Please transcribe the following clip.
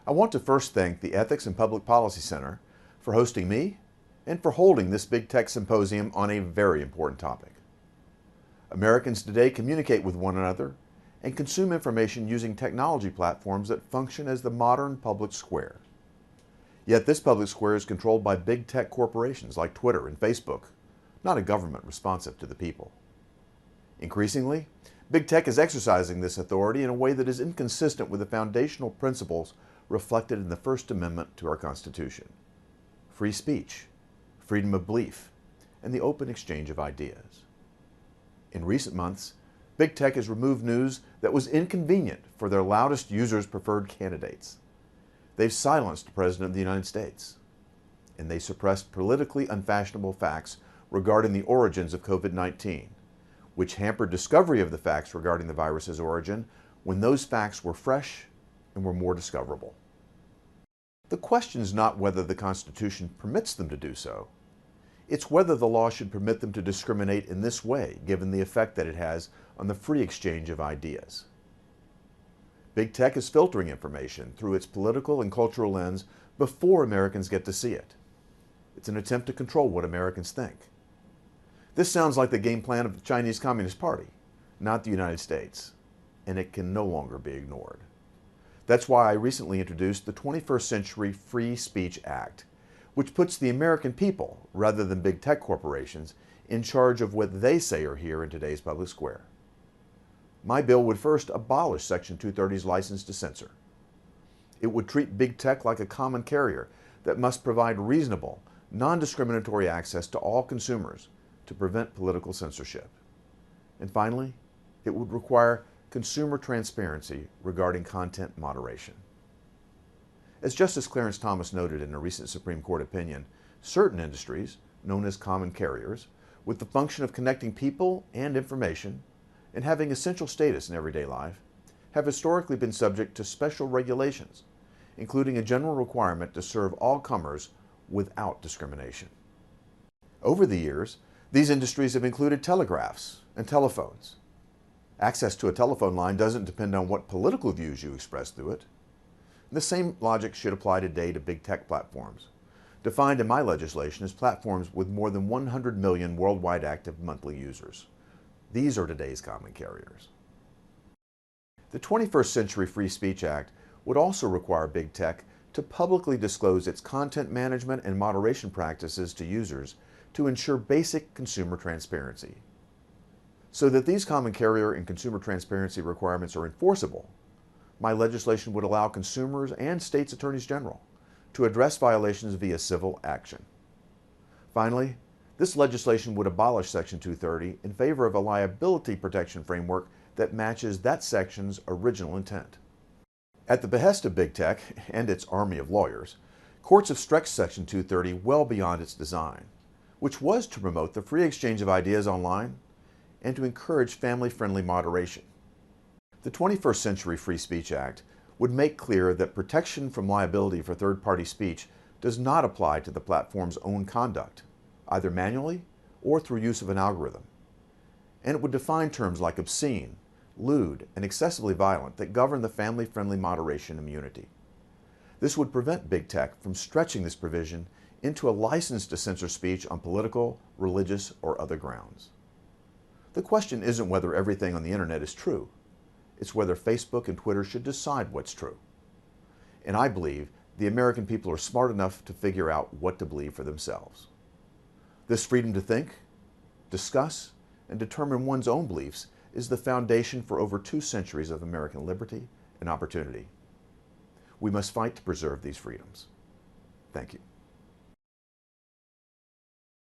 I want to first thank the Ethics and Public Policy Center for hosting me and for holding this Big Tech Symposium on a very important topic. Americans today communicate with one another and consume information using technology platforms that function as the modern public square. Yet this public square is controlled by big tech corporations like Twitter and Facebook, not a government responsive to the people. Increasingly, big tech is exercising this authority in a way that is inconsistent with the foundational principles reflected in the First Amendment to our Constitution: free speech, freedom of belief, and the open exchange of ideas. In recent months, big tech has removed news that was inconvenient for their loudest users' preferred candidates. They've silenced the President of the United States, and they suppressed politically unfashionable facts regarding the origins of COVID-19, which hampered discovery of the facts regarding the virus's origin when those facts were fresh and were more discoverable. The question is not whether the Constitution permits them to do so. It's whether the law should permit them to discriminate in this way, given the effect that it has on the free exchange of ideas. Big tech is filtering information through its political and cultural lens before Americans get to see it. It's an attempt to control what Americans think. This sounds like the game plan of the Chinese Communist Party, not the United States, and it can no longer be ignored. That's why I recently introduced the 21st Century Free Speech Act, which puts the American people, rather than big tech corporations, in charge of what they say or hear in today's public square. My bill would first abolish Section 230's license to censor. It would treat big tech like a common carrier that must provide reasonable, non-discriminatory access to all consumers to prevent political censorship. And finally, it would require consumer transparency regarding content moderation. As Justice Clarence Thomas noted in a recent Supreme Court opinion, certain industries, known as common carriers, with the function of connecting people and information and having essential status in everyday life, have historically been subject to special regulations, including a general requirement to serve all comers without discrimination. Over the years, these industries have included telegraphs and telephones. Access to a telephone line doesn't depend on what political views you express through it. The same logic should apply today to big tech platforms, defined in my legislation as platforms with more than 100 million worldwide active monthly users. These are today's common carriers. The 21st Century Free Speech Act would also require big tech to publicly disclose its content management and moderation practices to users to ensure basic consumer transparency. So that these common carrier and consumer transparency requirements are enforceable, my legislation would allow consumers and states' attorneys general to address violations via civil action. Finally, this legislation would abolish Section 230 in favor of a liability protection framework that matches that section's original intent. At the behest of big tech and its army of lawyers, courts have stretched Section 230 well beyond its design, which was to promote the free exchange of ideas online and to encourage family-friendly moderation. The 21st Century Free Speech Act would make clear that protection from liability for third-party speech does not apply to the platform's own conduct, either manually or through use of an algorithm. And it would define terms like obscene, lewd, and excessively violent that govern the family-friendly moderation immunity. This would prevent big tech from stretching this provision into a license to censor speech on political, religious, or other grounds. The question isn't whether everything on the internet is true. It's whether Facebook and Twitter should decide what's true. And I believe the American people are smart enough to figure out what to believe for themselves. This freedom to think, discuss, and determine one's own beliefs is the foundation for over 2 centuries of American liberty and opportunity. We must fight to preserve these freedoms. Thank you.